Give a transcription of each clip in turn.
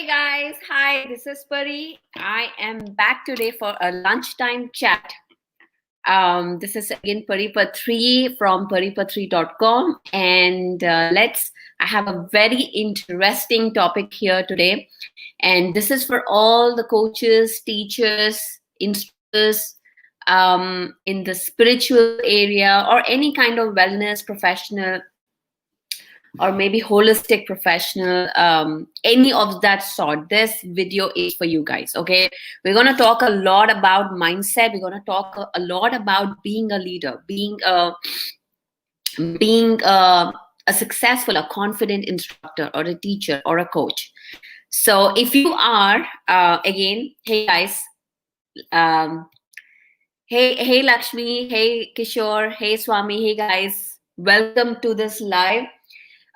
Hey guys, hi, this is Pari. I am back today for a lunchtime chat. This is again Pari Patri from paripatri.com, and I have a very interesting topic here today. And this is for all the coaches, teachers, instructors in the spiritual area or any kind of wellness professional or maybe holistic professional, any of that sort. This video is for you guys. Okay, we're going to talk a lot about mindset. We're going to talk a lot about being a leader, being a successful, a confident instructor or a teacher or a coach. So if you are again, hey guys, um, hey Lakshmi, hey Kishore, hey Swami, hey guys, welcome to this live.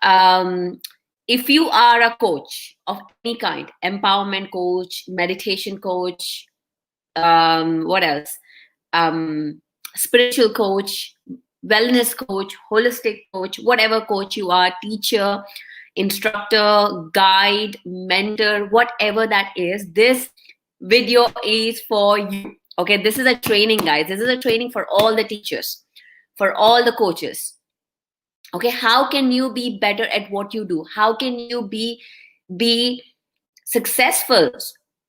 um, if you are a coach of any kind, empowerment coach, meditation coach, what else, spiritual coach, wellness coach, holistic coach, whatever coach you are, teacher, instructor, guide, mentor, whatever that is, this video is for you. Okay, this is a training, guys. This is a training for all the teachers, for all the coaches. Okay, how can you be better at what you do? How can you be successful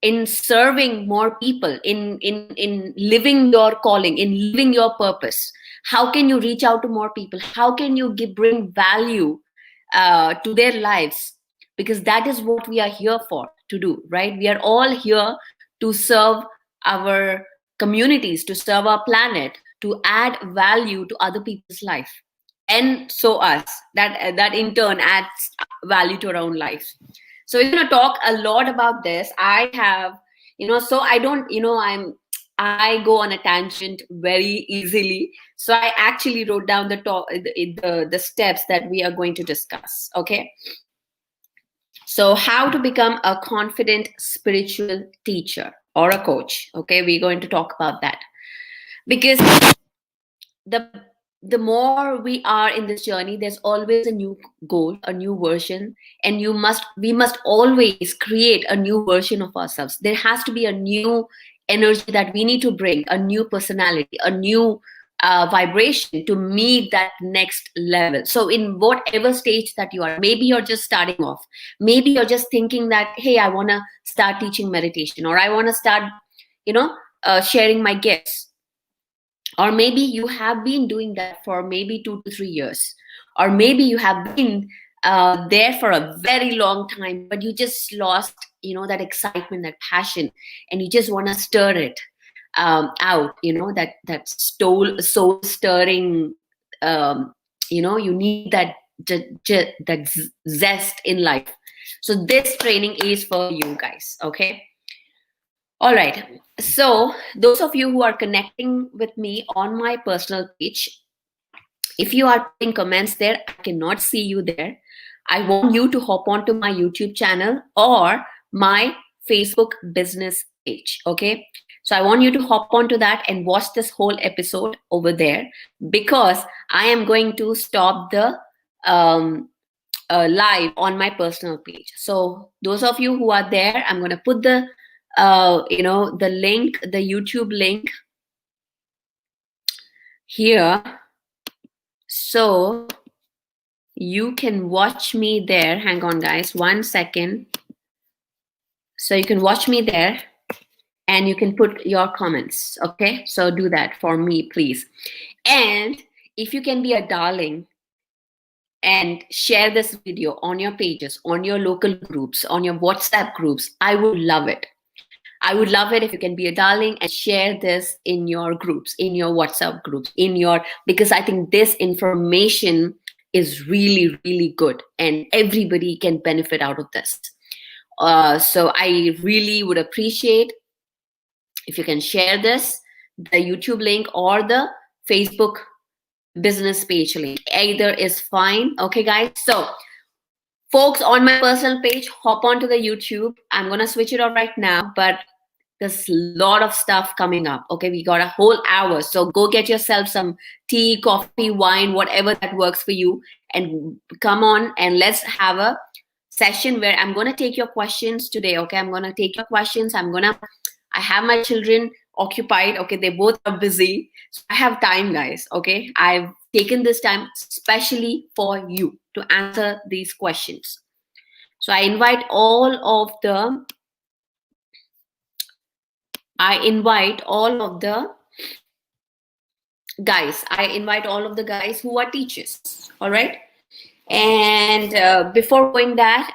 in serving more people, in living your calling, in living your purpose? How can you reach out to more people? How can you bring value to their lives? Because that is what we are here for to do, right? We are all here to serve our communities, to serve our planet, to add value to other people's life, and so us, that in turn adds value to our own lives. So we're going to talk a lot about this. I have, so I don't, I go on a tangent very easily. So I actually wrote down the steps that we are going to discuss. Okay, so how to become a confident spiritual teacher or a coach. Okay, we're going to talk about that, because the the more we are in this journey, there's always a new goal, a new version, and we must always create a new version of ourselves. There has to be a new energy that we need to bring, a new personality, a new vibration to meet that next level. So in whatever stage that you are, maybe you're just starting off, maybe you're just thinking that, hey, I want to start teaching meditation, or I want to start, sharing my gifts. Or maybe you have been doing that for maybe 2 to 3 years, or maybe you have been there for a very long time, but you just lost, that excitement, that passion, and you just want to stir it out. That soul stirring. You need that zest in life. So this training is for you guys. Okay. All right. So those of you who are connecting with me on my personal page, if you are putting comments there, I cannot see you there. I want you to hop onto my YouTube channel or my Facebook business page. Okay. So I want you to hop onto that and watch this whole episode over there, because I am going to stop the live on my personal page. So those of you who are there, I'm going to put the link, the YouTube link here, so you can watch me there. Hang on, guys, 1 second. So you can watch me there and you can put your comments. Okay, so do that for me, please. And if you can be a darling and share this video on your pages, on your local groups, on your WhatsApp groups, I would love it. I would love it if you can be a darling and share this in your groups, in your WhatsApp groups, because I think this information is really, really good and everybody can benefit out of this. So I really would appreciate if you can share this, the YouTube link or the Facebook business page link. Either is fine. Okay, guys. So folks on my personal page, hop onto the YouTube. I'm going to switch it off right now, but there's a lot of stuff coming up. Okay, we got a whole hour. So go get yourself some tea, coffee, wine, whatever that works for you. And come on and let's have a session where I'm going to take your questions today. Okay, I'm going to take your questions. I have my children occupied. Okay, they both are busy, so I have time, guys. Okay, I've taken this time specially for you to answer these questions. So I invite all of the guys. I invite all of the guys who are teachers. All right. And before going that,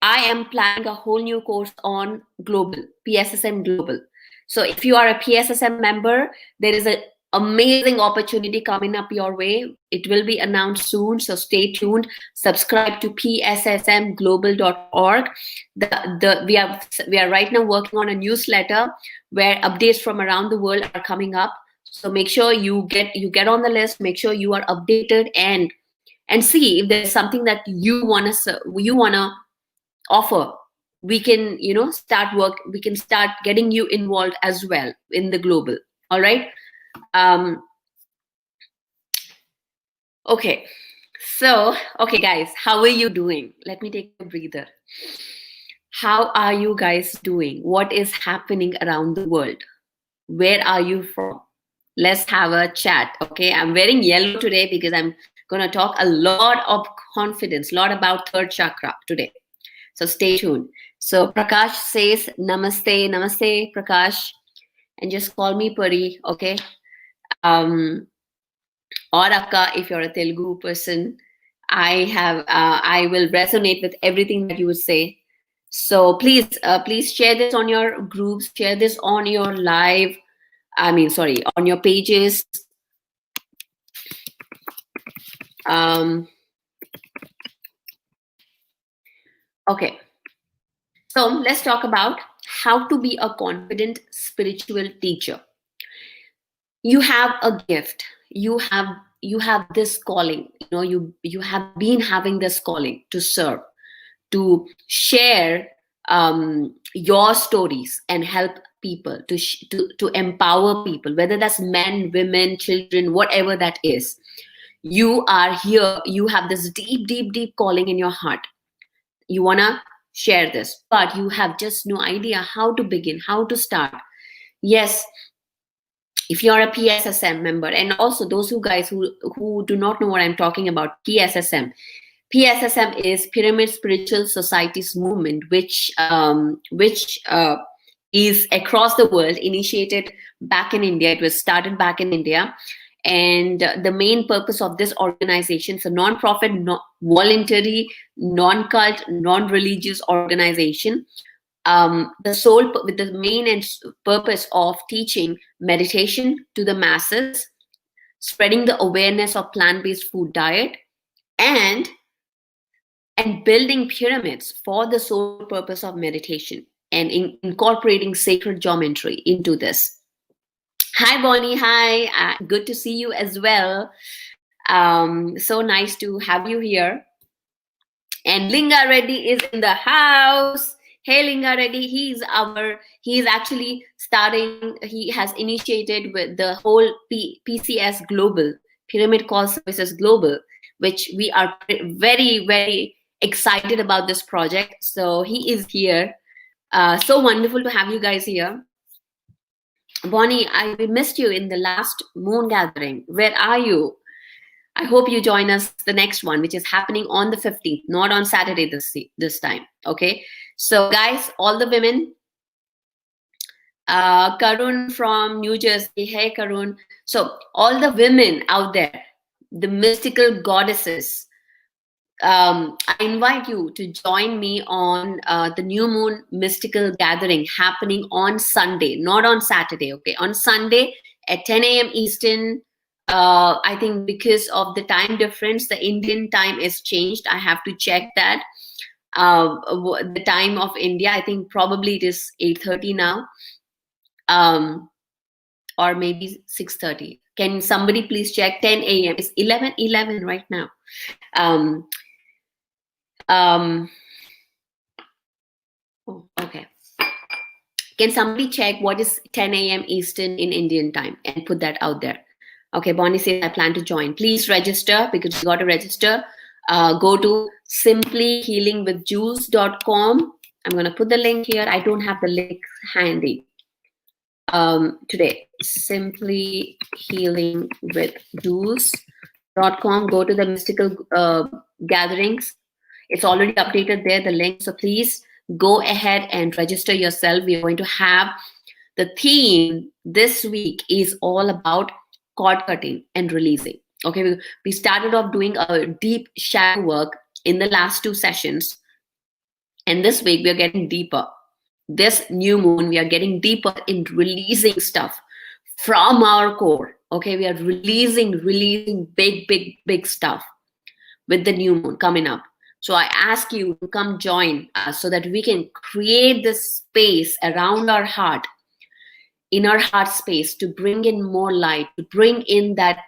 I am planning a whole new course on global, PSSM global. So if you are a PSSM member, there is an amazing opportunity coming up your way. It will be announced soon, so stay tuned. Subscribe to pssmglobal.org. We are right now working on a newsletter where updates from around the world are coming up. So make sure you get on the list. Make sure you are updated and see if there's something that you wanna offer. We can we can start getting you involved as well in the global. All right. Okay, so okay guys, how are you doing? Let me take a breather. How are you guys doing? What is happening around the world? Where are you from? Let's have a chat. Okay, I'm wearing yellow today because I'm going to talk a lot of confidence, a lot about third chakra today. So stay tuned. So Prakash says namaste, namaste Prakash, and just call me Pari, okay? Or Akka if you're a Telugu person. I will resonate with everything that you would say. So please share this on your groups, share this on your live. On your pages. Okay. So let's talk about how to be a confident spiritual teacher. You have a gift. You have this calling. You have been having this calling to serve, to share your stories and help people, to empower people, whether that's men, women, children, whatever that is. You are here. You have this deep, deep, deep calling in your heart. You wanna share this, but you have just no idea how to begin, how to start. Yes, if you're a PSSM member, and also those who do not know what I'm talking about, PSSM is Pyramid Spiritual Societies movement, which is across the world, initiated back in India. It was started back in India. And the main purpose of this organization is a non-profit, voluntary, non-cult, non-religious organization. With the main purpose of teaching meditation to the masses, spreading the awareness of plant-based food diet, and building pyramids for the sole purpose of meditation, and incorporating sacred geometry into this. Hi Bonnie, hi, good to see you as well. So nice to have you here. And Linga Reddy is in the house. Hey Linga Reddy, he has initiated with the whole PCS Global, Pyramid Call Services Global, which we are very, very excited about this project. So he is here. So wonderful to have you guys here. Bonnie, we missed you in the last moon gathering. Where are you? I hope you join us the next one, which is happening on the 15th, not on Saturday this time. Okay. So guys, all the women, Karun from New Jersey. Hey, Karun. So all the women out there, the mystical goddesses, I invite you to join me on the New Moon Mystical Gathering happening on Sunday, not on Saturday, okay? On Sunday at 10 a.m. Eastern. I think because of the time difference, the Indian time is changed. I have to check that. The time of India, I think probably it is 8:30 now. Or maybe 6:30. Can somebody please check? 10 a.m. It's 11:11 right now. Okay. Can somebody check what is 10 a.m. Eastern in Indian time and put that out there? Okay, Bonnie says, I plan to join. Please register, because you got to register. Go to simplyhealingwithjules.com. I'm going to put the link here. I don't have the link handy today. Simplyhealingwithjules.com. Go to the mystical gatherings. It's already updated there, the link. So please go ahead and register yourself. We're going to have the theme this week is all about cord cutting and releasing. Okay, we started off doing a deep shadow work in the last 2 sessions. And this week we are getting deeper. This new moon, we are getting deeper in releasing stuff from our core. Okay, we are releasing big stuff with the new moon coming up. So I ask you to come join us so that we can create this space around our heart, in our heart space, to bring in more light, to bring in that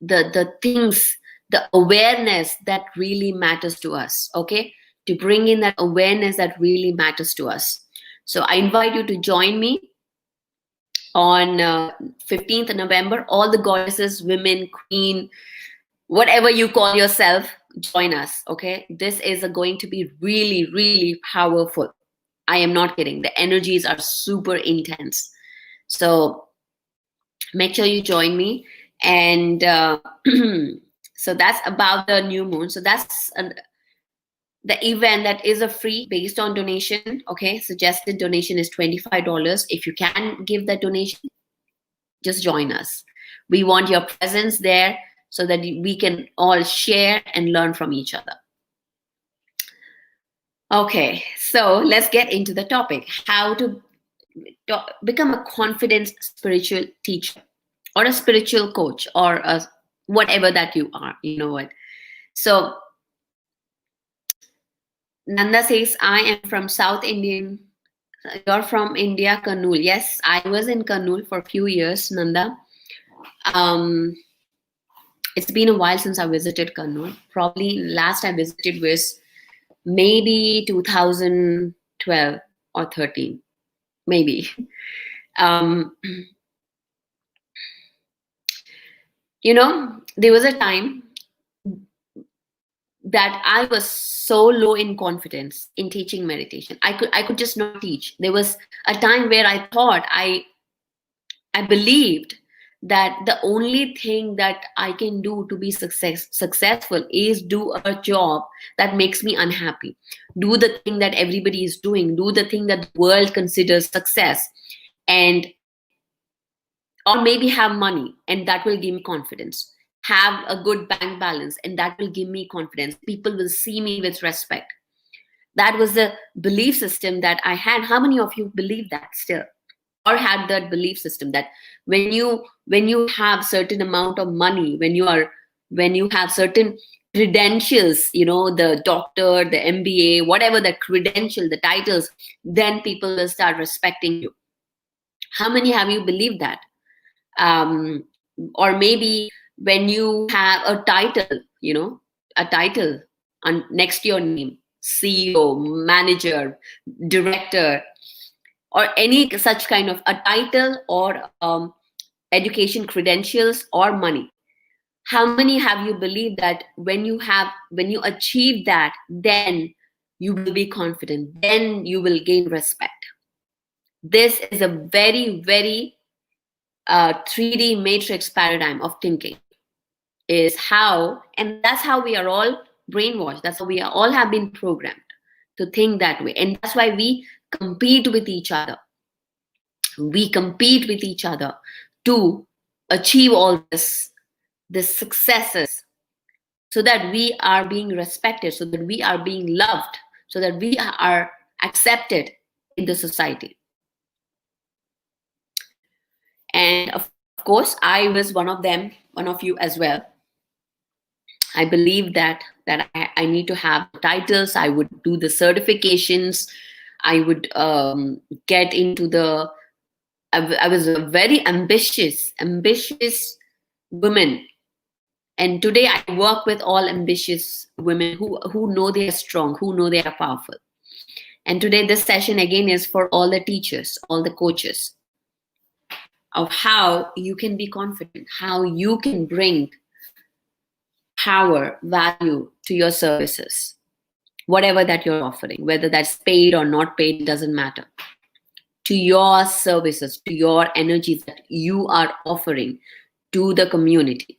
the things, the awareness that really matters to us. Okay, to bring in that awareness that really matters to us. So I invite you to join me on 15th November. All the goddesses, women, queen, whatever you call yourself, join us. Okay, this is going to be really powerful. I am not kidding. The energies are super intense. So make sure you join me. And so that's about the new moon. So that's the event that is a free based on donation. Okay, suggested donation is $25. If you can give that donation, just join us. We want your presence there so that we can all share and learn from each other. Okay, so let's get into the topic: how to become a confident spiritual teacher or a spiritual coach or whatever that you are. You know what? So Nanda says, I am from South Indian. You're from India, Kannur. Yes, I was in Kannur for a few years, Nanda. It's been a while since I visited Kannur. Probably last I visited was maybe 2012 or 13, maybe. You know, there was a time that I was so low in confidence in teaching meditation. I could just not teach. There was a time where I thought I believed that the only thing that I can do to be successful is do a job that makes me unhappy. Do the thing that everybody is doing. Do the thing that the world considers success. And or maybe have money, and that will give me confidence. Have a good bank balance, and that will give me confidence. People will see me with respect. That was the belief system that I had. How many of you believe that still, or had that belief system that when you have certain amount of money, when you have certain credentials, you know, the doctor, the MBA, whatever the credential, the titles, then people will start respecting you? How many have you believed that? Or maybe when you have a title, you know, a title next to your name, CEO, manager, director, or any such kind of a title, or education credentials or money. How many have you believed that when you achieve that, then you will be confident, then you will gain respect? This is a very 3D matrix paradigm of thinking, is how, and that's how we are all brainwashed. That's how we are all have been programmed to think that way. And that's why we compete with each other. We compete with each other to achieve all this successes, so that we are being respected, so that we are being loved, so that we are accepted in the society. And of course, I was one of them, one of you as well. I believe that I need to have titles. I would do the certifications. I would get into the. I was a very ambitious woman, and today I work with all ambitious women who know they are strong, who know they are powerful. And today this session again is for all the teachers, all the coaches, of how you can be confident, how you can bring power, value to your services, whatever that you're offering, whether that's paid or not paid, it doesn't matter. To your services, to your energies that you are offering to the community,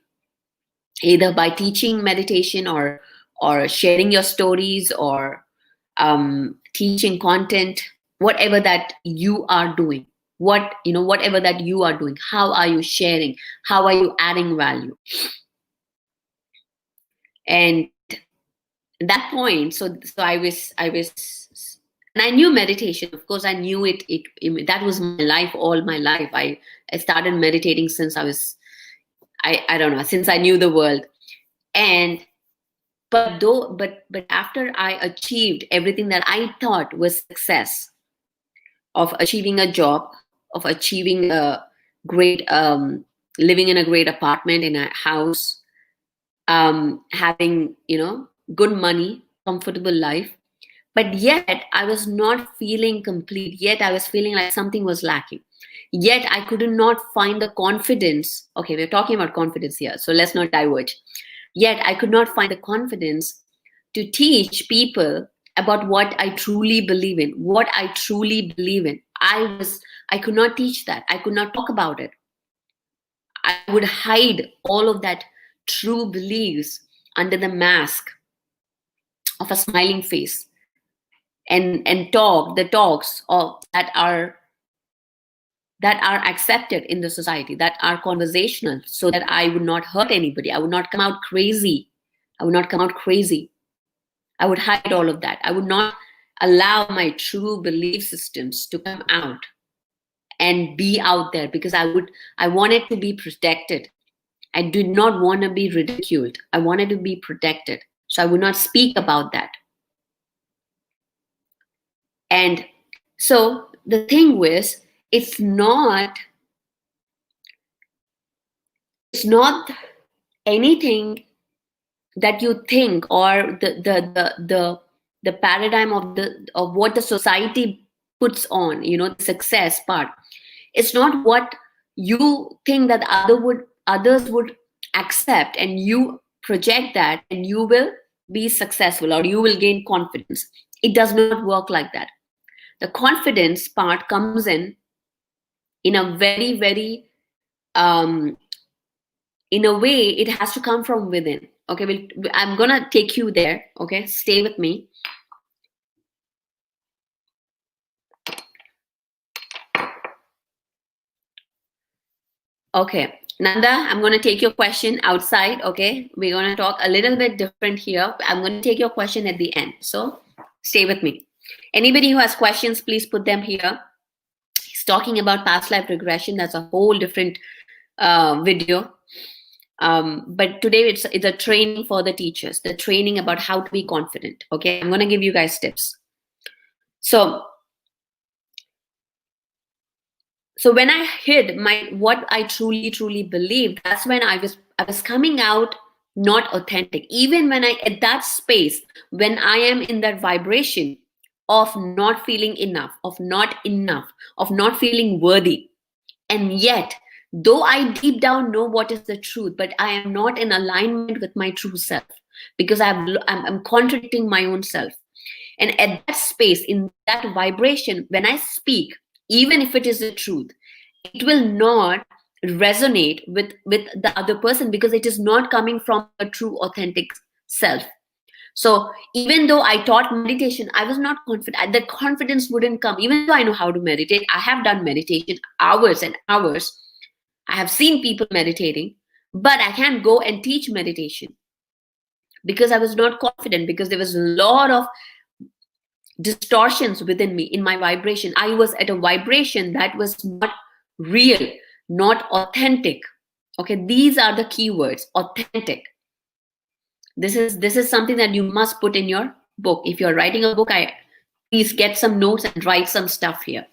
either by teaching meditation or sharing your stories or teaching content, whatever that you are doing, whatever that you are doing, how are you sharing, how are you adding value? And at that point, so and I knew meditation, of course. I knew it that was my life, all my life. I started meditating since I don't know, since I knew the world. And but after I achieved everything that I thought was success, of achieving a job, of achieving a great living in a great apartment, in a house, having good money, comfortable life, but yet I was not feeling complete. Yet I was feeling like something was lacking. Yet I could not find the confidence. Okay, we're talking about confidence here, so let's not diverge. Yet I could not find the confidence to teach people about what I truly believe in. What I truly believe in. I could not teach that. I could not talk about it. I would hide all of that true beliefs under the mask of a smiling face, and talk the talks of that are accepted in the society, that are conversational, so that I would not hurt anybody. I would not come out crazy. I would not come out crazy. I would hide all of that. I would not allow my true belief systems to come out and be out there, because I wanted to be protected. I did not want to be ridiculed. I wanted to be protected. So I would not speak about that. And so the thing was, it's not anything that you think, or the paradigm of what the society puts on, the success part. It's not what you think that others would accept, and you project that, and you will be successful, or you will gain confidence. It does not work like that. The confidence part comes in a very, very in a way, it has to come from within. Okay, I'm gonna take you there. Okay, stay with me. Okay, Nanda, I'm gonna take your question outside. Okay, we're gonna talk a little bit different here. I'm gonna take your question at the end, so stay with me. Anybody who has questions, please put them here. He's talking about past life regression. That's a whole different video. But today it's a training for the teachers, the training about how to be confident. Okay, I'm going to give you guys tips. So when I hid what I truly believed, that's when I was coming out not authentic. Even when at that space, when I am in that vibration of not feeling enough, of not feeling worthy, and yet, though I deep down know what is the truth, but I am not in alignment with my true self, because I'm contradicting my own self. And at that space, in that vibration, when I speak, even if it is the truth, it will not resonate with the other person, because it is not coming from a true, authentic self. So even though I taught meditation, I was not confident. The confidence wouldn't come. Even though I know how to meditate, I have done meditation hours and hours. I have seen people meditating, but I can't go and teach meditation because I was not confident, because there was a lot of distortions within me, in my vibration. I was at a vibration that was not real, not authentic. Okay, these are the keywords: authentic. This is something that you must put in your book. If you're writing a book, please get some notes and write some stuff here.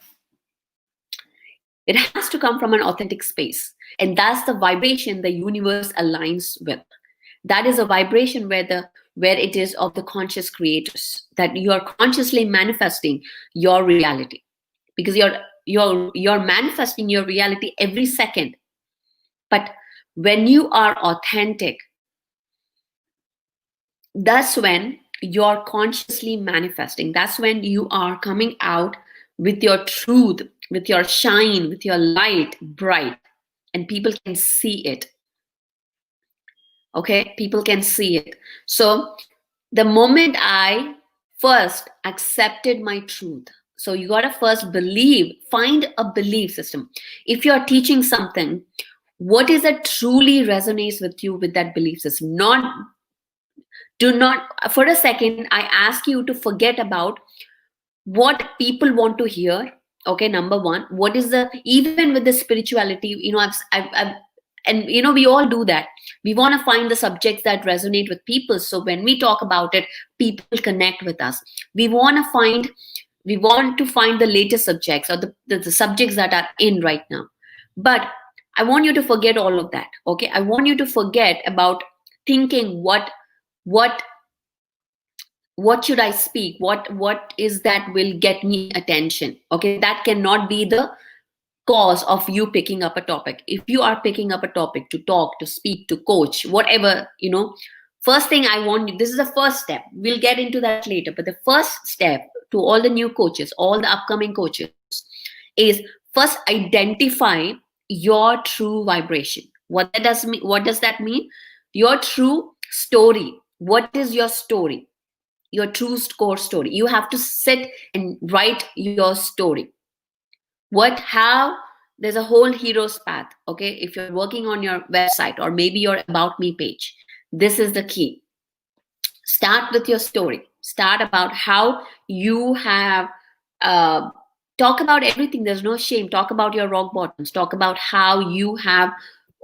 It has to come from an authentic space. And that's the vibration the universe aligns with. That is a vibration where it is of the conscious creators, that you are consciously manifesting your reality. Because you're manifesting your reality every second. But when you are authentic, that's when you're consciously manifesting. That's when you are coming out with your truth, with your shine, with your light bright, and people can see it. Okay, people can see it. So the moment I first accepted my truth, so you got to first believe, find a belief system. If you're teaching something, what is that truly resonates with you, with that belief system? Not, do not for a second I ask you to forget about what people want to hear. Okay, number one, what is the, even with the spirituality, I've and we all do that. We want to find the subjects that resonate with people, so when we talk about it, people connect with us. we want to find we want to find the latest subjects, or the subjects that are in right now. But I want you to forget all of that. Okay, I want you to forget about thinking what what should I speak, what is that will get me attention. Okay, that cannot be the cause of you picking up a topic. If you are picking up a topic to talk, to speak, to coach, whatever, first thing I want you, this is the first step, we'll get into that later, but the first step to all the new coaches, all the upcoming coaches, is first identify your true vibration. What does that mean? Your true story. What is your story? Your true core story. You have to sit and write your story. What, how? There's a whole hero's path. Okay, if you're working on your website or maybe your about me page, this is the key. Start with your story. Start about how you have, uh, talk about everything. There's no shame. Talk about your rock bottoms. Talk about how you have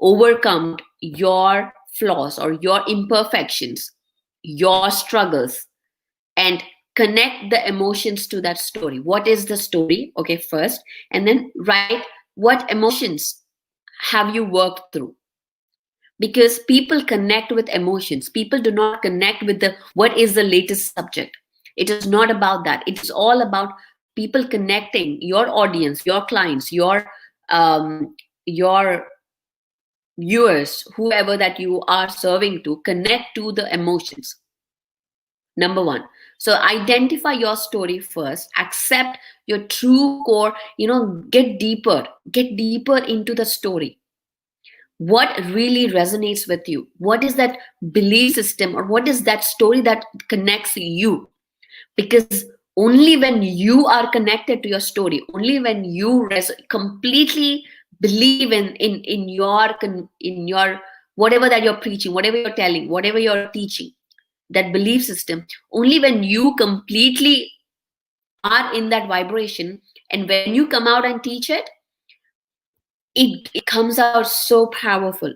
overcome your flaws or your imperfections, your struggles, and connect the emotions to that story. What is the story? Okay, first, and then write what emotions have you worked through, because people connect with emotions. People do not connect with the what is the latest subject. It is not about that. It is all about people connecting, your audience, your clients, your viewers, whoever that you are serving to, connect to the emotions. Number one. So identify your story first, accept your true core, get deeper into the story. What really resonates with you? What is that belief system, or what is that story that connects you? Because only when you are connected to your story, only when you completely believe in your whatever that you're preaching, whatever you're telling, whatever you're teaching, that belief system, only when you completely are in that vibration, and when you come out and teach it, it comes out so powerful,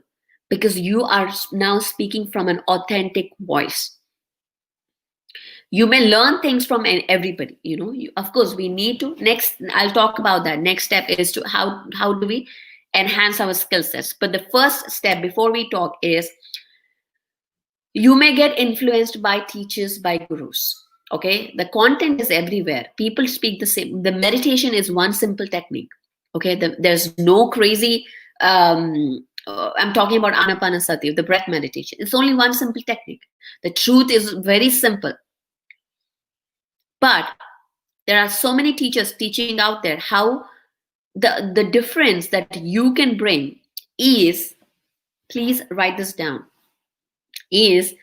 because you are now speaking from an authentic voice. You may learn things from everybody, of course we need to, next I'll talk about that. Next step is to how do we enhance our skill sets. But the first step before we talk is, you may get influenced by teachers, by gurus. Okay, the content is everywhere. People speak the same. The meditation is one simple technique. Okay, there's no crazy, I'm talking about anapanasati, the breath meditation. It's only one simple technique. The truth is very simple. But there are so many teachers teaching out there. How the difference that you can bring is, please write this down, is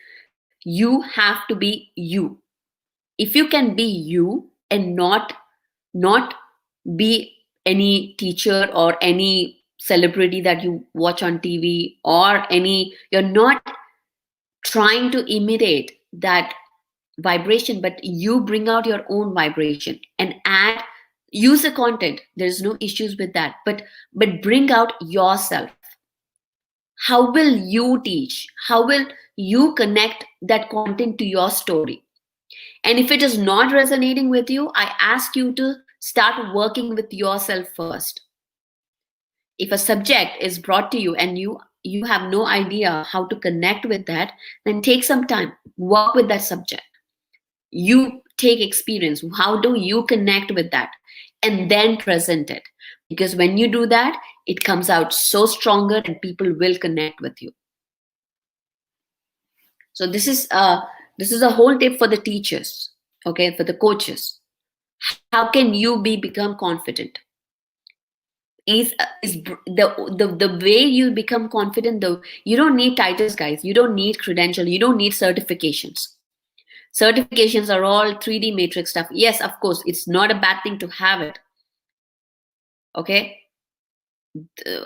you have to be you. If you can be you and not be any teacher or any celebrity that you watch on TV, or you're not trying to imitate that vibration, but you bring out your own vibration and use the content. There's no issues with that, but bring out yourself. How will you teach? How will you connect that content to your story? And if it is not resonating with you, I ask you to start working with yourself first. If a subject is brought to you and you have no idea how to connect with that, then take some time, work with that subject. You take experience. How do you connect with that? And then present it. Because when you do that, it comes out so stronger and people will connect with you. So this is this is a whole tip for the teachers, okay, for the coaches. How can you become confident? The way you become confident, though, you don't need titles, guys. You don't need credential. You don't need certifications. Certifications are all 3D matrix stuff. Yes, of course, it's not a bad thing to have it. Okay.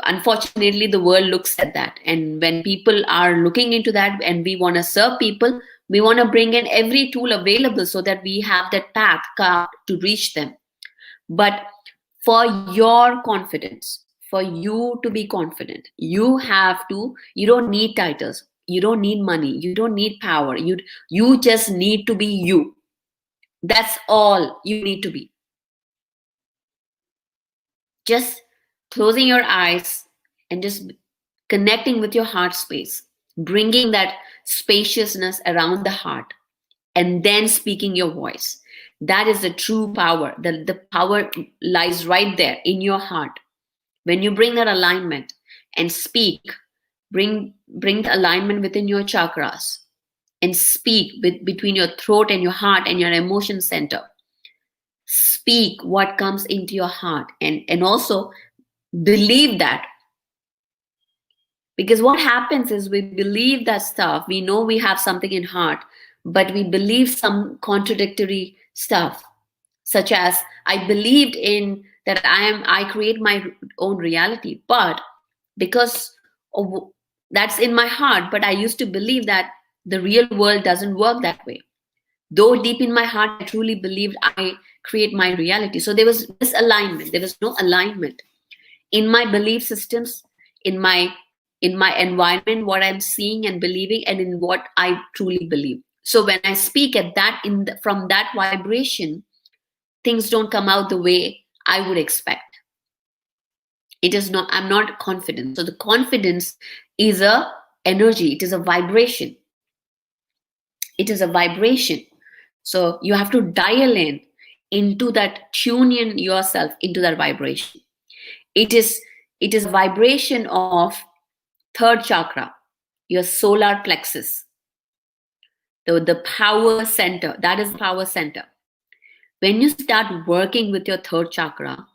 Unfortunately, the world looks at that. And when people are looking into that and we want to serve people, we want to bring in every tool available so that we have that path to reach them. But for your confidence, for you to be confident, you don't need titles, you don't need money, you don't need power, you just need to be you. That's all you need to be. Just closing your eyes and just connecting with your heart space, bringing that spaciousness around the heart, and then speaking your voice. That is the true power. The power lies right there in your heart. When you bring that alignment and speak, bring the alignment within your chakras and speak between your throat and your heart and your emotion center. Speak what comes into your heart, and also believe that. Because what happens is we believe that stuff, we know we have something in heart, but we believe some contradictory stuff, such as I believed in that I create my own reality, but because of, that's in my heart, but I used to believe that the real world doesn't work that way. Though deep in my heart I truly believed I create my reality. So there was misalignment, there was no alignment in my belief systems, in my environment, what I'm seeing and believing, and in what I truly believe. So when I speak at that from that vibration, things don't come out the way I would expect. It is not, I'm not confident. So the confidence is a energy, it is a vibration. It is a vibration. So you have to dial in into that, tune in yourself into that vibration. It is a vibration of third chakra, your solar plexus, the power center. That is the power center. When you start working with your third chakra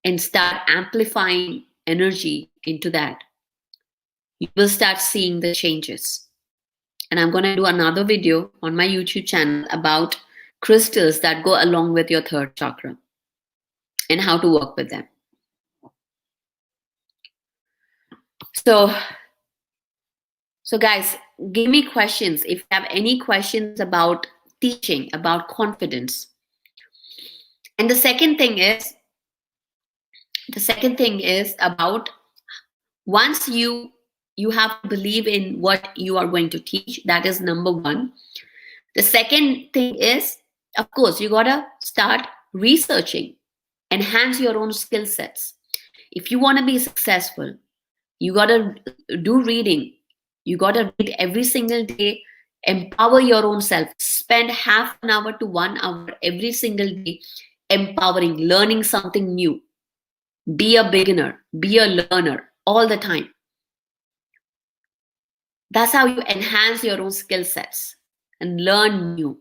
and start amplifying energy into that, you will start seeing the changes. And I'm going to do another video on my YouTube channel about crystals that go along with your third chakra and how to work with them. So guys, give me questions if you have any questions about teaching, about confidence. And the second thing is about, once you have to believe in what you are going to teach. That is number one. The second thing is, of course, you gotta start researching, enhance your own skill sets. If you want to be successful, you gotta do reading. You gotta read every single day. Empower your own self. Spend half an hour to 1 hour every single day empowering, learning something new. Be a beginner, be a learner all the time. That's how you enhance your own skill sets and learn new,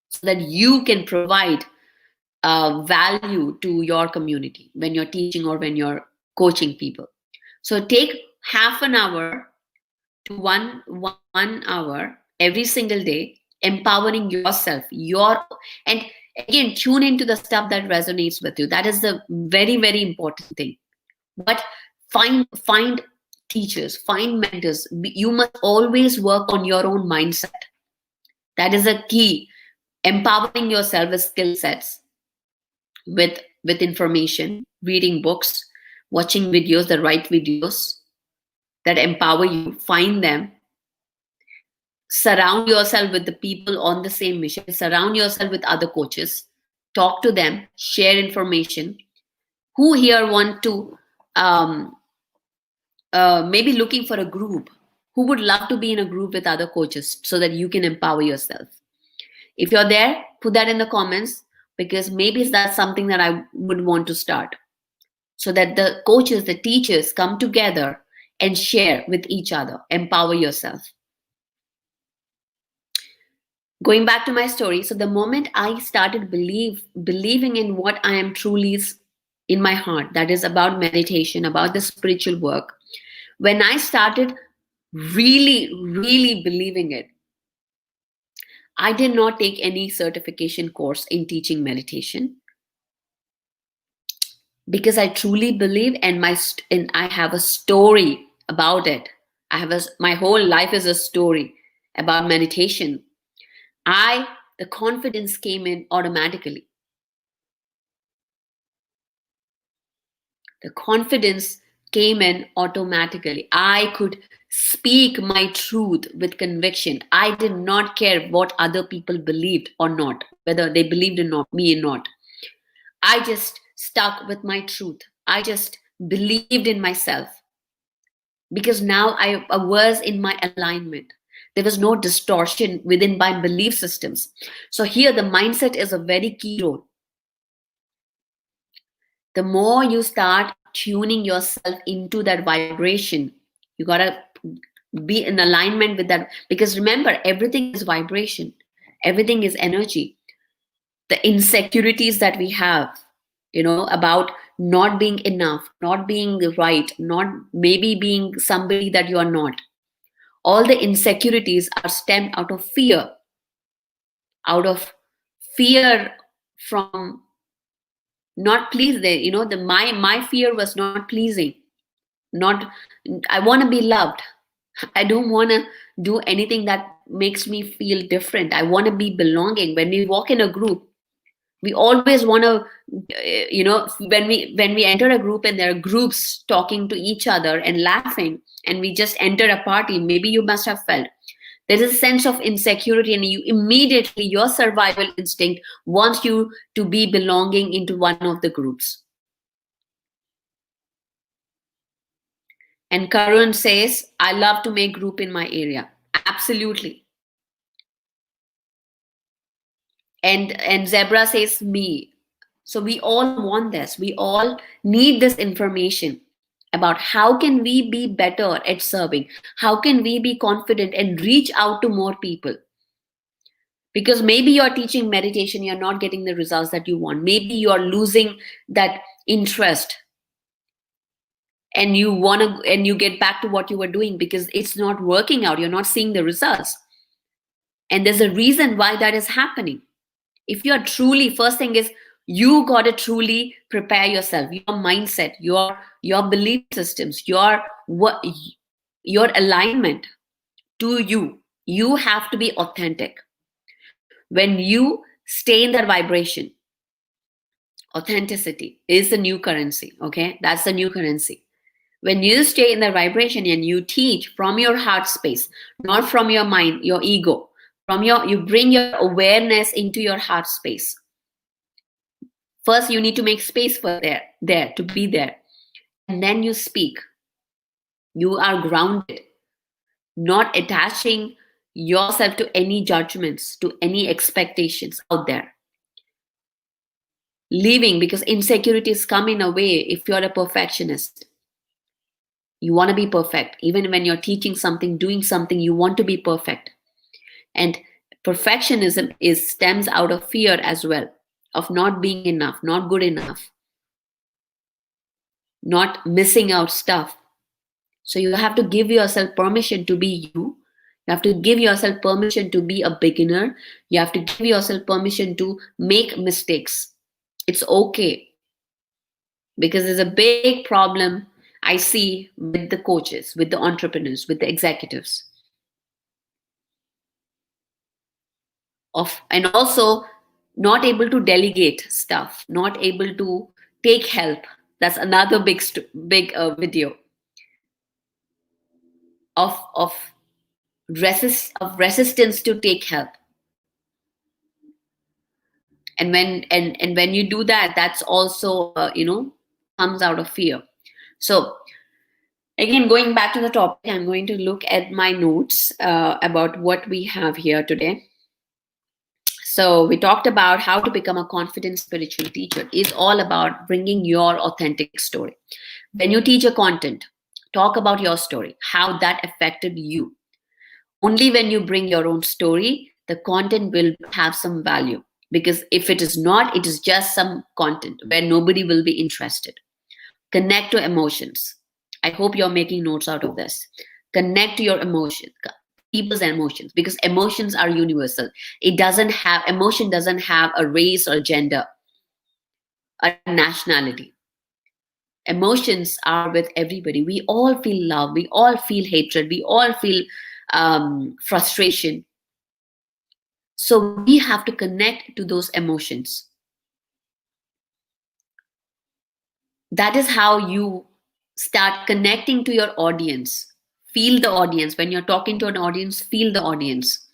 so that you can provide value to your community when you're teaching or when you're coaching people. So take half an hour to one hour every single day, empowering yourself, and again, tune into the stuff that resonates with you. That is the very, very important thing. But find teachers, find mentors. You must always work on your own mindset. That is a key. Empowering yourself with skill sets, with information, reading books, watching videos, the right videos that empower you. Find them. Surround yourself with the people on the same mission. Surround yourself with other coaches. Talk to them. Share information. Who here want to maybe looking for a group? Who would love to be in a group with other coaches so that you can empower yourself? If you're there, put that in the comments, because maybe that's something that I would want to start, so that the coaches, the teachers come together and share with each other. Empower yourself. Going back to my story, so the moment I started believing in what I am truly in my heart, that is about meditation, about the spiritual work, when I started really believing it, I did not take any certification course in teaching meditation, because I truly believe, and and I have a story about it. I have my whole life is a story about meditation. I The confidence came in automatically. The confidence came in automatically. I could speak my truth with conviction. I did not care what other people believed or not, whether they believed in not me or not. I just stuck with my truth. I just believed in myself, because now I was in my alignment. There was no distortion within my belief systems. So here the mindset is a very key role. The more you start tuning yourself into that vibration, you got to be in alignment with that, because remember, everything is vibration, everything is energy. The insecurities that we have, about not being enough, not being right, not maybe being somebody that you are not, all the insecurities are stemmed out of fear from not please the the my fear was not pleasing, not I want to be loved. I don't want to do anything that makes me feel different. I want to be belonging. When we walk in a group, we always want to when we enter a group and there are groups talking to each other and laughing, and we just enter a party, maybe you must have felt there is a sense of insecurity, and you immediately, your survival instinct wants you to be belonging into one of the groups. And Karun says, I love to make group in my area. Absolutely. And Zebra says, me. So we all want this. We all need this information about how can we be better at serving? How can we be confident and reach out to more people? Because maybe you're teaching meditation, you're not getting the results that you want. Maybe you're losing that interest, and you get back to what you were doing because it's not working out. You're not seeing the results. And there's a reason why that is happening. If you're truly, first thing is, you got to truly prepare yourself, your mindset, your belief systems, your alignment to you. You have to be authentic. When you stay in that vibration, authenticity is the new currency. Okay, that's the new currency. When you stay in the vibration and you teach from your heart space, not from your mind, your ego, you bring your awareness into your heart space. First, you need to make space for there to be there. And then you speak. You are grounded, not attaching yourself to any judgments, to any expectations out there. Leaving, because insecurities come in a way if you're a perfectionist. You want to be perfect. Even when you're teaching something, doing something, you want to be perfect. And perfectionism stems out of fear as well, of not being enough, not good enough, not missing out stuff. So you have to give yourself permission to be you. You have to give yourself permission to be a beginner. You have to give yourself permission to make mistakes. It's okay. Because there's a big problem I see with the coaches, with the entrepreneurs, with the executives. And also not able to delegate stuff, not able to take help. That's another big video of resistance to take help. And when you do that, that's also comes out of fear. So again, going back to the topic, I'm going to look at my notes about what we have here today. So we talked about how to become a confident spiritual teacher. It's all about bringing your authentic story. When you teach a content, talk about your story, how that affected you. Only when you bring your own story, the content will have some value. Because if it is not, it is just some content where nobody will be interested. Connect to emotions. I hope you're making notes out of this. Connect to your emotions, people's emotions, because emotions are universal. Emotion doesn't have a race or gender, a nationality. Emotions are with everybody. We all feel love, we all feel hatred, we all feel frustration. So we have to connect to those emotions. That is how you start connecting to your audience. Feel the audience. When you're talking to an audience, feel the audience.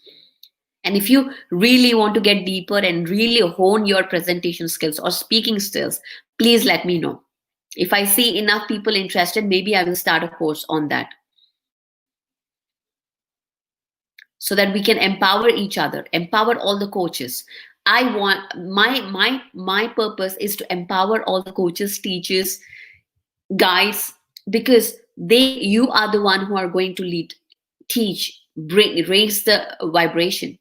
And if you really want to get deeper and really hone your presentation skills or speaking skills, please let me know. If I see enough people interested, maybe I will start a course on that, so that we can empower each other, empower all the coaches. I want my purpose is to empower all the coaches, teachers, guys, because you are the one who are going to lead, teach, raise the vibration.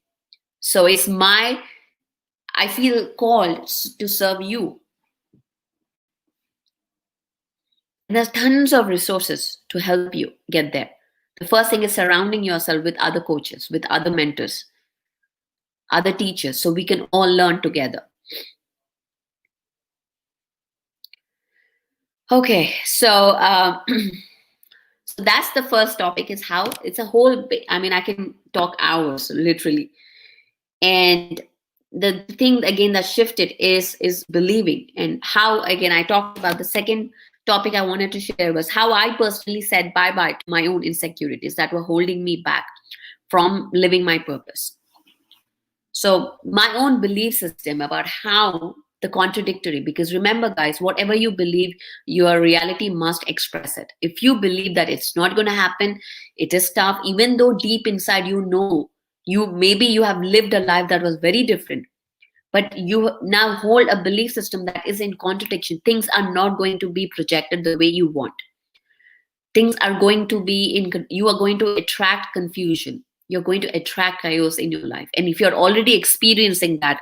So I feel called to serve you. And there's tons of resources to help you get there. The first thing is surrounding yourself with other coaches, with other mentors, other teachers, so we can all learn together. Okay, so so that's the first topic, is how it's a whole I mean, I can talk hours literally. And the thing again that shifted is believing. And how, again, I talked about the second topic I wanted to share was how I personally said bye-bye to my own insecurities that were holding me back from living my purpose. So my own belief system about how the contradictory, because remember guys, whatever you believe, your reality must express it. If you believe that it's not going to happen, it is tough, even though deep inside you know, you have lived a life that was very different, but you now hold a belief system that is in contradiction. Things are not going to be projected the way you want. Things are going to be you are going to attract confusion, you're going to attract chaos in your life. And if you're already experiencing that,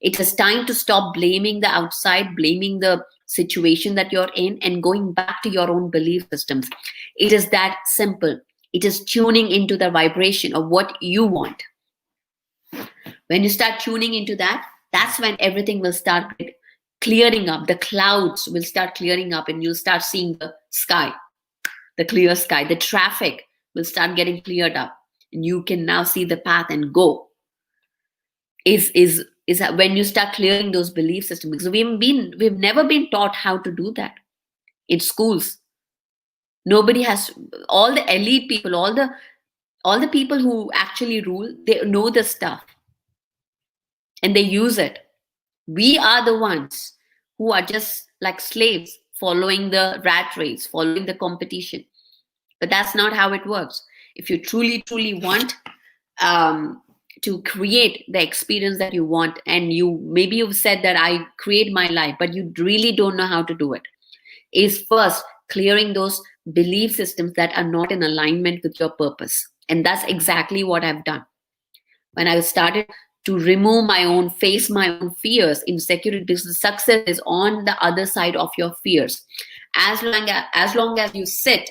it is time to stop blaming the outside, blaming the situation that you're in, and going back to your own belief systems. It is that simple. It is tuning into the vibration of what you want. When you start tuning into that, that's when everything will start clearing up. The clouds will start clearing up, and you'll start seeing the sky, the clear sky. The traffic will start getting cleared up, and you can now see the path and go. Is that when you start clearing those belief systems, because we've never been taught how to do that in schools. Nobody has. All the elite people, all the people who actually rule, they know the stuff and they use it. We are the ones who are just like slaves, following the rat race, following the competition. But that's not how it works. If you truly want to create the experience that you want, and maybe you've said that I create my life, but you really don't know how to do it, is first clearing those belief systems that are not in alignment with your purpose. And that's exactly what I've done. When I started to face my own fears, insecurity, because success is on the other side of your fears. As long as you sit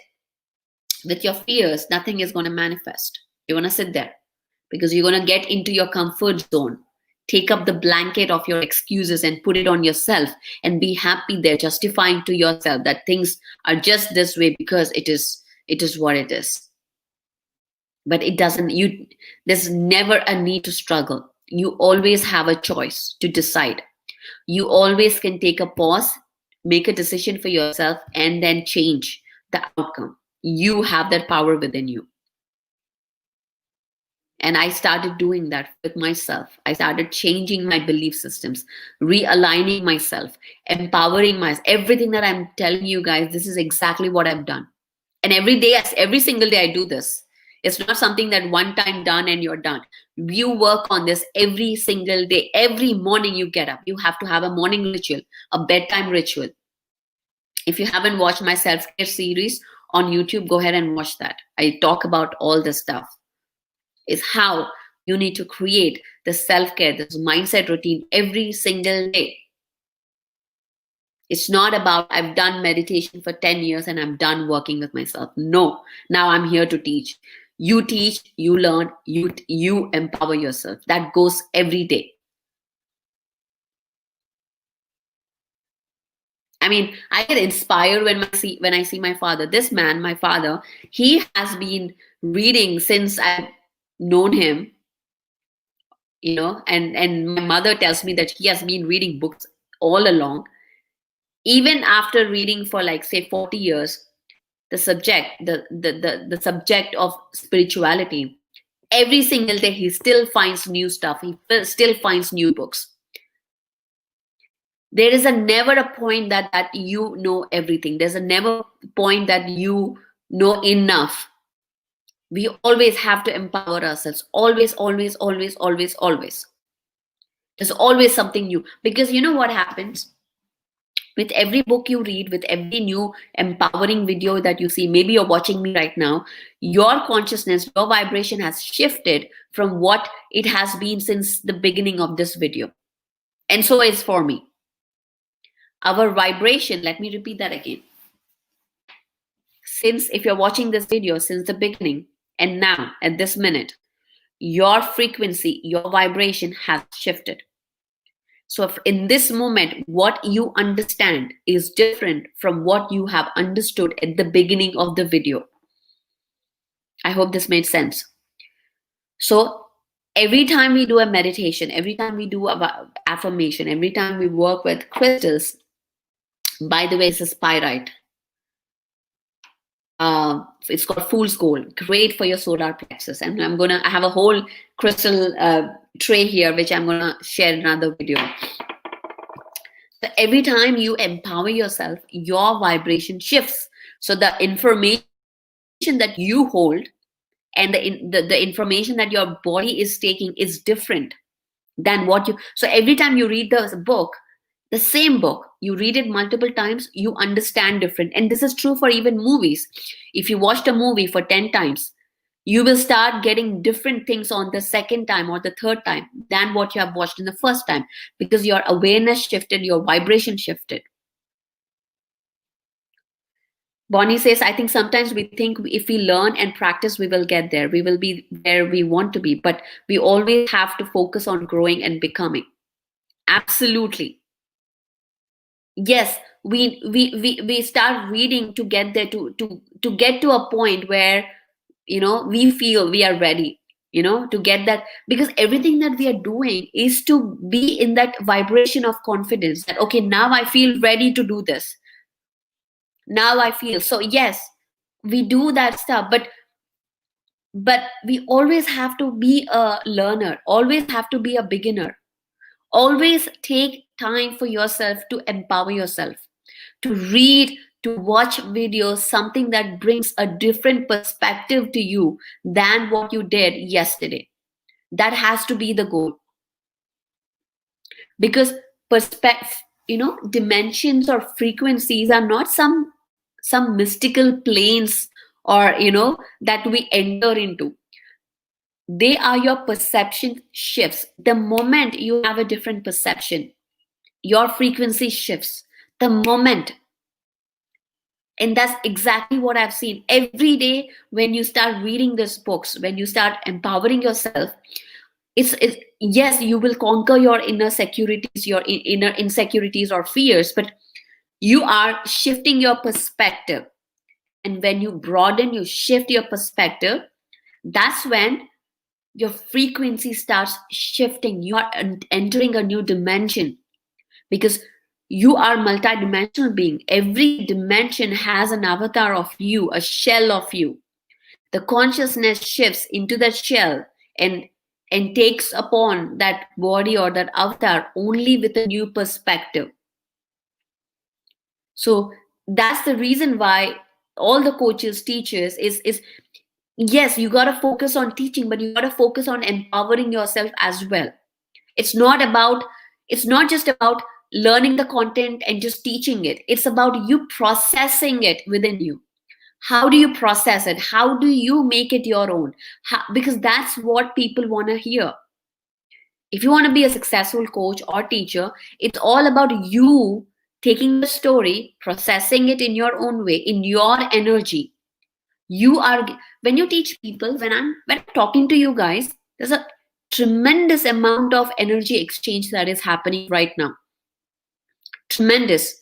with your fears, nothing is going to manifest. You want to sit there, because you're going to get into your comfort zone, take up the blanket of your excuses and put it on yourself, and be happy there, justifying to yourself that things are just this way because it is what it is. But it doesn't. There's never a need to struggle. You always have a choice to decide. You always can take a pause, make a decision for yourself, and then change the outcome. You have that power within you. And I started doing that with myself. I started changing my belief systems, realigning myself, empowering myself. Everything that I'm telling you guys, this is exactly what I've done. And every single day I do this. It's not something that one time done and you're done. You work on this every single day. Every morning you get up, you have to have a morning ritual, a bedtime ritual. If you haven't watched my self-care series on YouTube, go ahead and watch that. I talk about all this stuff. Is how You need to create the self-care, this mindset routine every single day. It's not about I've done meditation for 10 years and I'm done working with myself. No, now I'm here to teach, you learn, you empower yourself. That goes every day. I mean, I get inspired when I see my father. This man, my father, he has been reading since I've known him, and my mother tells me that he has been reading books all along. Even after reading for like say 40 years, the subject of spirituality, every single day he still finds new stuff. He still finds new books. There is a never a point that you know everything. There's a never point that you know enough. We always have to empower ourselves. Always, always, always, always, always. There's always something new. Because you know what happens? With every book you read, with every new empowering video that you see, maybe you're watching me right now, your consciousness, your vibration has shifted from what it has been since the beginning of this video. And so is for me. Our vibration, let me repeat that again. Since if you're watching this video since the beginning and now at this minute, your frequency, your vibration has shifted. So if in this moment, what you understand is different from what you have understood at the beginning of the video. I hope this made sense. So every time we do a meditation, every time we do a affirmation, every time we work with crystals, by the way, this is pyrite. It's called fool's gold, great for your solar plexus. And I have a whole crystal tray here, which I'm gonna share in another video. So every time you empower yourself, your vibration shifts. So the information that you hold and the information that your body is taking is different than what you. So every time you read the book, the same book, you read it multiple times, you understand different. And this is true for even movies. If you watched a movie for 10 times, you will start getting different things on the second time or the third time than what you have watched in the first time, because your awareness shifted, your vibration shifted. Bonnie says, I think sometimes we think if we learn and practice, we will get there. We will be where we want to be, but we always have to focus on growing and becoming. Absolutely. Yes, we start reading to get there, to get to a point where we feel we are ready, to get that, because everything that we are doing is to be in that vibration of confidence that okay, now I feel ready to do this. Now I feel so. Yes, we do that stuff, but we always have to be a learner, always have to be a beginner. Always take time for yourself to empower yourself, to read, to watch videos, something that brings a different perspective to you than what you did yesterday. That has to be the goal. Because dimensions or frequencies are not some mystical planes or that we enter into. They are your perception shifts. The moment you have a different perception, your frequency shifts. The moment. And that's exactly what I've seen every day. When you start reading these books, when you start empowering yourself, it's yes, you will conquer your inner securities, your inner insecurities or fears, but you are shifting your perspective. And when you broaden, you shift your perspective, that's when your frequency starts shifting. You are entering a new dimension, because you are multidimensional being. Every dimension has an avatar of you, a shell of you. The consciousness shifts into that shell and takes upon that body or that avatar only with a new perspective. So that's the reason why all the coaches, teachers is yes, you got to focus on teaching, but you got to focus on empowering yourself as well. It's not just about learning the content and just teaching it. It's about you processing it within you. How do you process it? How do you make it your own? Because that's what people want to hear. If you want to be a successful coach or teacher, it's all about you taking the story, processing it in your own way, in your energy. You are, when you teach people, when I'm talking to you guys, there's a tremendous amount of energy exchange that is happening right now. Tremendous.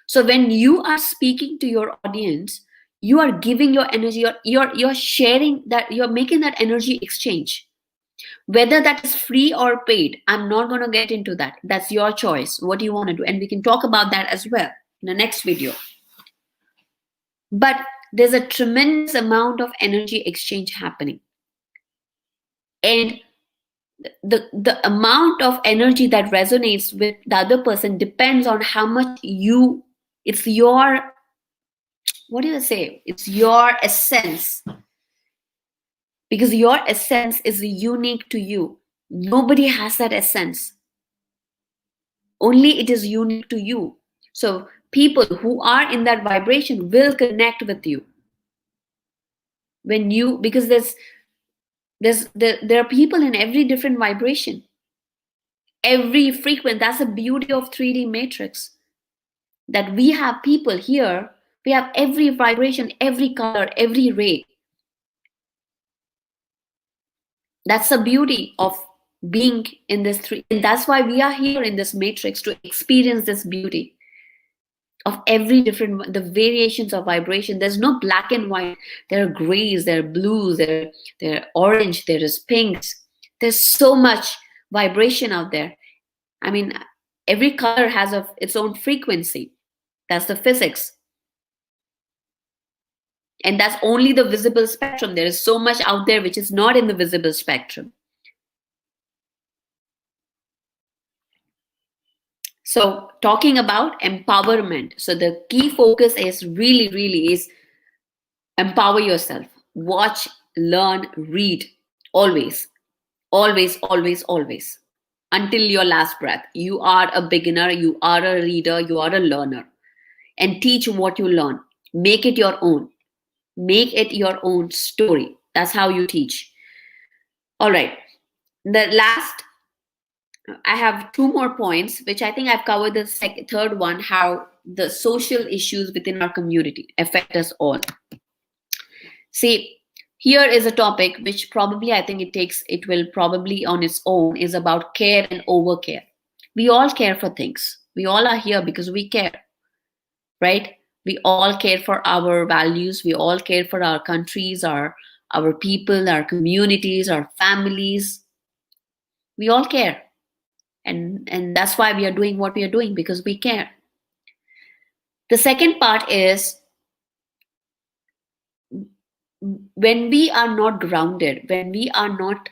So when you are speaking to your audience, you are giving your energy, you're sharing that, you're making that energy exchange. Whether that is free or paid, I'm not going to get into that. That's your choice. What do you want to do? And we can talk about that as well in the next video. But there's a tremendous amount of energy exchange happening. And the amount of energy that resonates with the other person depends on how much it's your, what do you say? It's your essence. Because your essence is unique to you. Nobody has that essence. Only it is unique to you. So people who are in that vibration will connect with you. When you, because there are people in every different vibration, every frequent. That's the beauty of 3D matrix. That we have people here, we have every vibration, every color, every ray. That's the beauty of being in this three, and that's why we are here in this matrix, to experience this beauty of every different, the variations of vibration. There's no black and white. There are grays, there are blues, there are orange, there is pinks. There's so much vibration out there. I mean, every color has its own frequency. That's the physics. And that's only the visible spectrum. There is so much out there which is not in the visible spectrum. So talking about empowerment. So the key focus is really is empower yourself. Watch, learn, read. Always, always, always, always. Until your last breath. You are a beginner, you are a reader, you are a learner. And teach what you learn. Make it your own. Make it your own story. That's how you teach. All right. The last, I have two more points, which I think I've covered the third one, how the social issues within our community affect us all. See, here is a topic which probably I think it will probably on its own, is about care and overcare. We all care for things. We all are here because we care, right? We all care for our values. We all care for our countries, our people, our communities, our families. We all care. And that's why we are doing what we are doing, because we care. The second part is, when we are not grounded, when we are not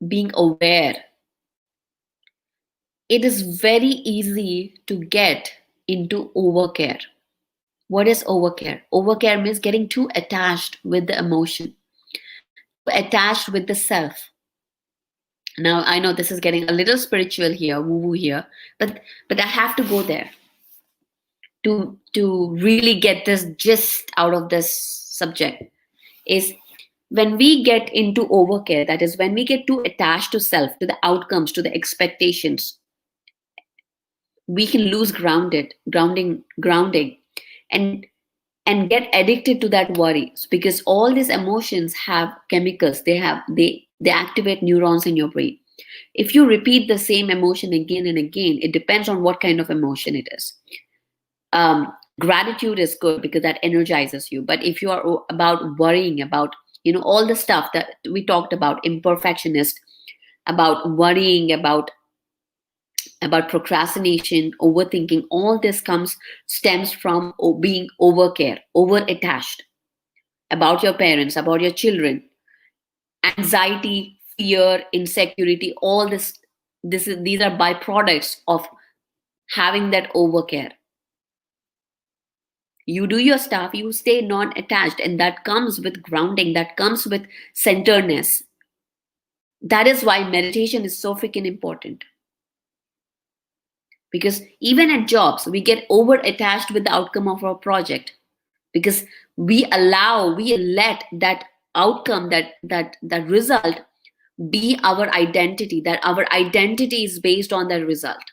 being aware, it is very easy to get into overcare. What is overcare? Overcare means getting too attached with the emotion, too attached with the self. Now, I know this is getting a little spiritual here, woo-woo here, but I have to go there to really get this gist out of this subject. Is when we get into overcare, that is when we get too attached to self, to the outcomes, to the expectations, we can lose grounding, and get addicted to that worry, because all these emotions have chemicals. They activate neurons in your brain. If you repeat the same emotion again and again, it depends on what kind of emotion it is. Gratitude is good because that energizes you. But if you are about worrying about, all the stuff that we talked about, imperfectionist, about worrying, about procrastination, overthinking, all this stems from being overcare, over attached about your parents, about your children, anxiety, fear, insecurity, all these are byproducts of having that overcare. You do your stuff, you stay non-attached, and that comes with grounding, that comes with centeredness. That is why meditation is so freaking important. Because even at jobs, we get over attached with the outcome of our project. because we let that outcome, that result be our identity, that our identity is based on that result.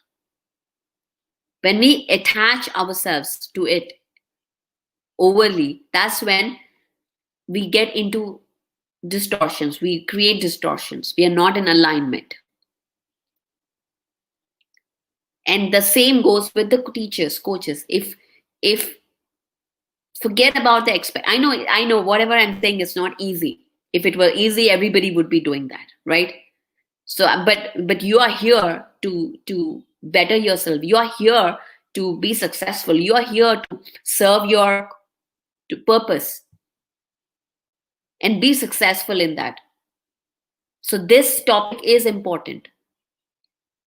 When we attach ourselves to it overly, that's when we get into distortions, we create distortions, we are not in alignment. And the same goes with the teachers, coaches. If forget about the expect, I know whatever I'm saying is not easy. If it were easy, everybody would be doing that, right? So but you are here to better yourself, you are here to be successful, you are here to serve your purpose and be successful in that. So this topic is important,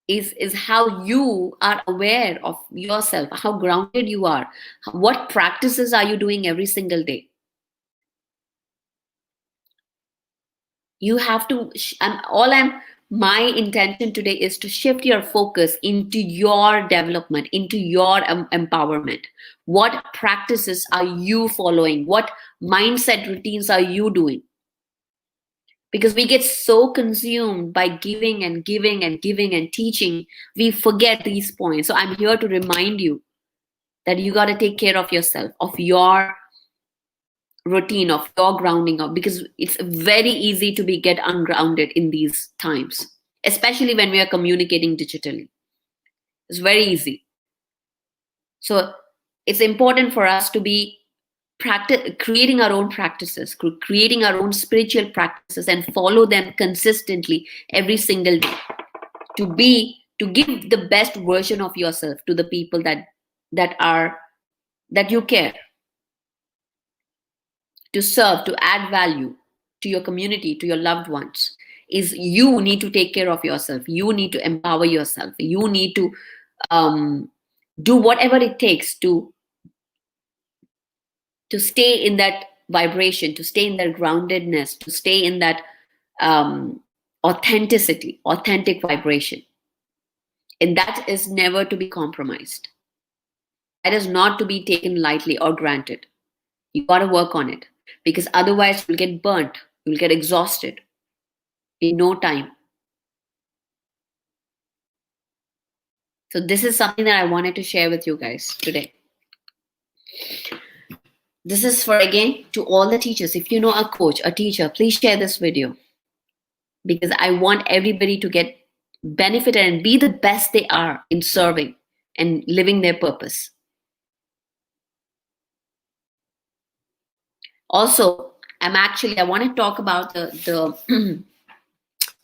is how you are aware of yourself, how grounded you are, what practices are you doing every single day. You have to my intention today is to shift your focus into your development, into your empowerment. What practices are you following? What mindset routines are you doing? Because we get so consumed by giving and giving and giving and teaching, we forget these points. So I'm here to remind you that you got to take care of yourself, of your routine, of your grounding up, because it's very easy to get ungrounded in these times, especially when we are communicating digitally. It's very easy. So it's important for us to be creating our own practices, creating our own spiritual practices, and follow them consistently every single day, to give the best version of yourself to the people that you care, to serve, to add value to your community, to your loved ones. Is you need to take care of yourself, you need to empower yourself, you need to do whatever it takes to stay in that vibration, to stay in that groundedness, to stay in that authentic vibration. And that is never to be compromised. That is not to be taken lightly or granted. You got to work on it, because otherwise you'll get burnt, you'll get exhausted in no time. So this is something that I wanted to share with you guys today. This is for, again, to all the teachers. If you know a coach, a teacher, please share this video, because I want everybody to get benefited and be the best they are in serving and living their purpose. Also, I want to talk about the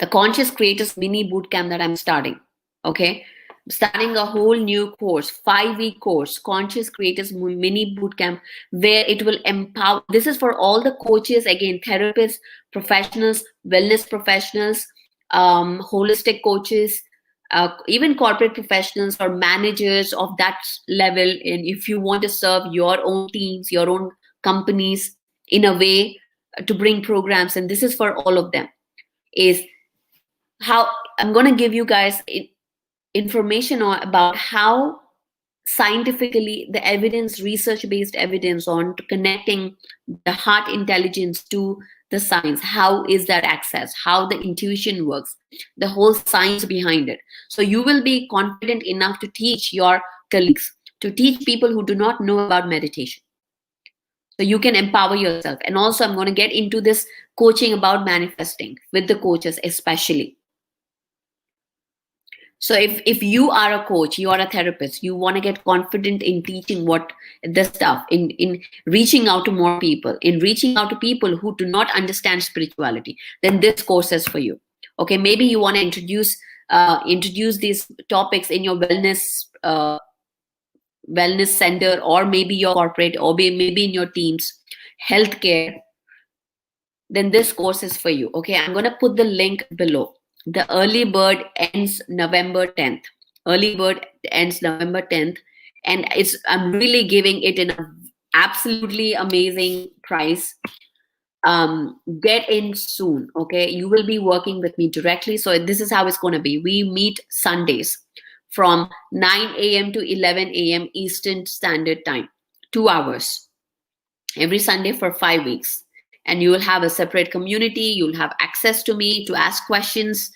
the Conscious Creators Mini Bootcamp that I'm starting. Okay, I'm starting a whole new course, 5-week course, Conscious Creators Mini Bootcamp, where it will empower. This is for all the coaches, again, therapists, professionals, wellness professionals, holistic coaches, even corporate professionals or managers of that level. And if you want to serve your own teams, your own companies in a way to bring programs, and this is for all of them, is how I'm going to give you guys information about how scientifically the evidence, research-based evidence on connecting the heart intelligence to the science. How is that access? How the intuition works? The whole science behind it. So you will be confident enough to teach your colleagues, to teach people who do not know about meditation. So you can empower yourself. And also I'm going to get into this coaching about manifesting with the coaches especially. So if you are a coach, you are a therapist, you want to get confident in teaching what the stuff, in reaching out to more people, in reaching out to people who do not understand spirituality, then this course is for you. Okay, maybe you want to introduce these topics in your wellness center, or maybe your corporate, or maybe in your teams, healthcare, then this course is for you. Okay, I'm going to put the link below. The early bird ends November 10th. Early bird ends November 10th. And I'm really giving it in an absolutely amazing price. Get in soon, okay? You will be working with me directly. So this is how it's going to be. We meet Sundays from 9 a.m. to 11 a.m. Eastern Standard Time, 2 hours. every Sunday for 5 weeks. And you will have a separate community. You'll have access to me to ask questions.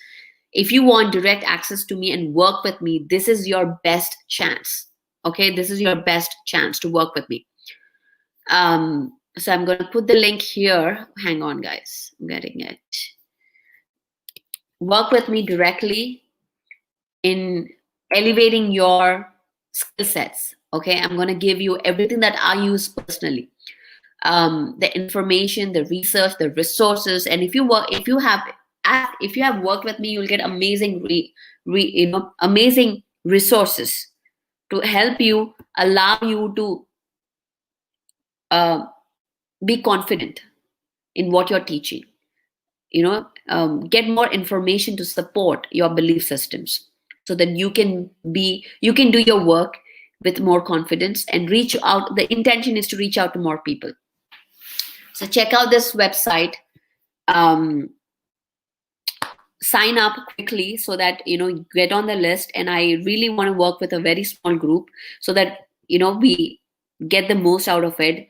If you want direct access to me and work with me, this is your best chance. Okay, this is your best chance to work with me. So I'm going to put the link here. Hang on, guys. I'm getting it. Work with me directly in elevating your skill sets. Okay, I'm going to give you everything that I use personally, the information, the research, the resources. And if you have worked with me, you'll get amazing amazing resources to help you, allow you to be confident in what you're teaching. Get more information to support your belief systems, so that you can do your work with more confidence and reach out. The intention is to reach out to more people. So check out this website. Sign up quickly so that get on the list. And I really want to work with a very small group so that we get the most out of it.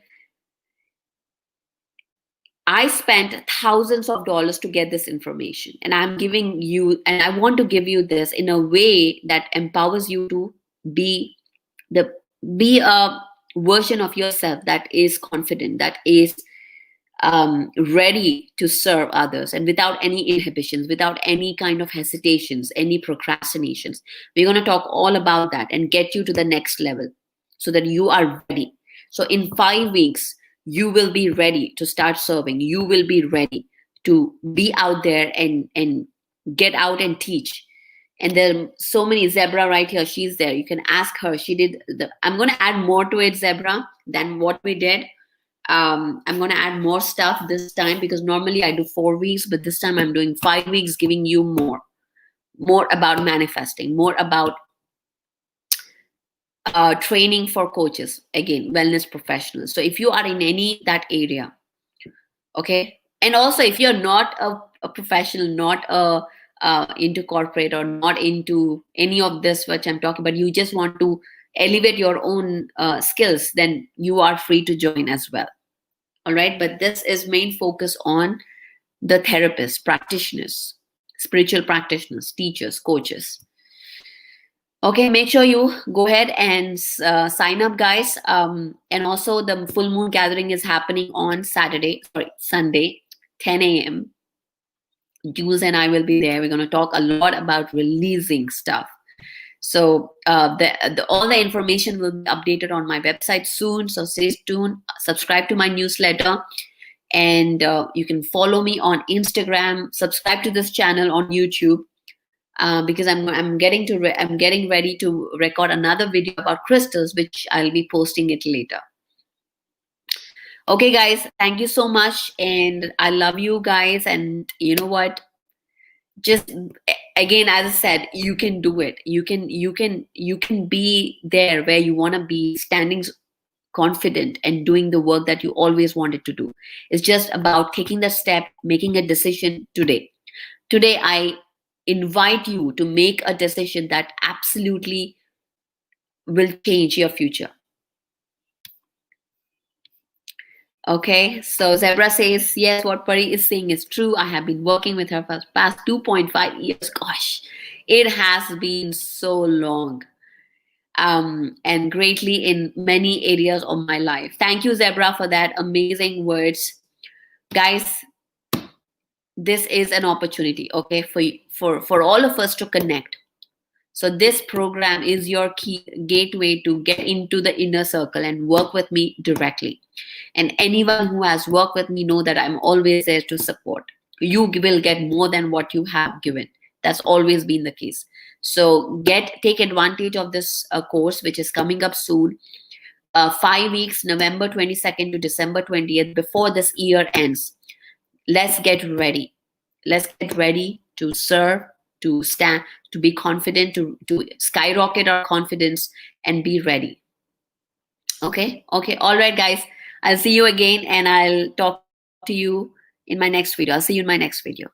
I spent thousands of dollars to get this information, and I'm giving you, and I want to give you this in a way that empowers you to be a version of yourself that is confident, that is ready to serve others, and without any inhibitions, without any kind of hesitations, any procrastinations. We're going to talk all about that and get you to the next level so that you are ready. So in 5 weeks, you will be ready to start serving. You will be ready to be out there and get out and teach. And there are so many. Zebra right here, she's there. You can ask her. I'm going to add more to it, Zebra, than what we did. I'm going to add more stuff this time, because normally I do 4 weeks, but this time I'm doing 5 weeks, giving you more about manifesting, more about training for coaches, again, wellness professionals. So if you are in that area, okay, and also if you're not a professional, not into corporate, or not into any of this which I'm talking about, you just want to elevate your own skills, then you are free to join as well. All right, but this is main focus on the therapists, practitioners, spiritual practitioners, teachers, coaches. Okay, make sure you go ahead and sign up, guys. And also the full moon gathering is happening on Sunday, 10 a.m. Jules and I will be there. We're going to talk a lot about releasing stuff. So all the information will be updated on my website soon. So stay tuned, subscribe to my newsletter, and you can follow me on Instagram, subscribe to this channel on YouTube. Because I'm getting ready to record another video about crystals, which I'll be posting it later. Okay, guys, thank you so much, and I love you guys. And you know what? Just again, as I said, you can do it. You can be there where you want to be, standing confident and doing the work that you always wanted to do. It's just about taking the step, making a decision today. Today, I invite you to make a decision that absolutely will change your future. Okay, so Zebra says, yes, what Pari is saying is true. I have been working with her for the past 2.5 years. Gosh, it has been so long. And greatly in many areas of my life. Thank you, Zebra, for that amazing words. Guys, this is an opportunity, okay, for all of us to connect. So this program is your key gateway to get into the inner circle and work with me directly. And anyone who has worked with me know that I'm always there to support. You will get more than what you have given. That's always been the case. So take advantage of this course, which is coming up soon. 5 weeks, November 22nd to December 20th, before this year ends. Let's get ready. Let's get ready to serve, to stand, to be confident, to skyrocket our confidence and be ready. Okay. All right, guys. I'll see you again, and I'll talk to you in my next video. I'll see you in my next video.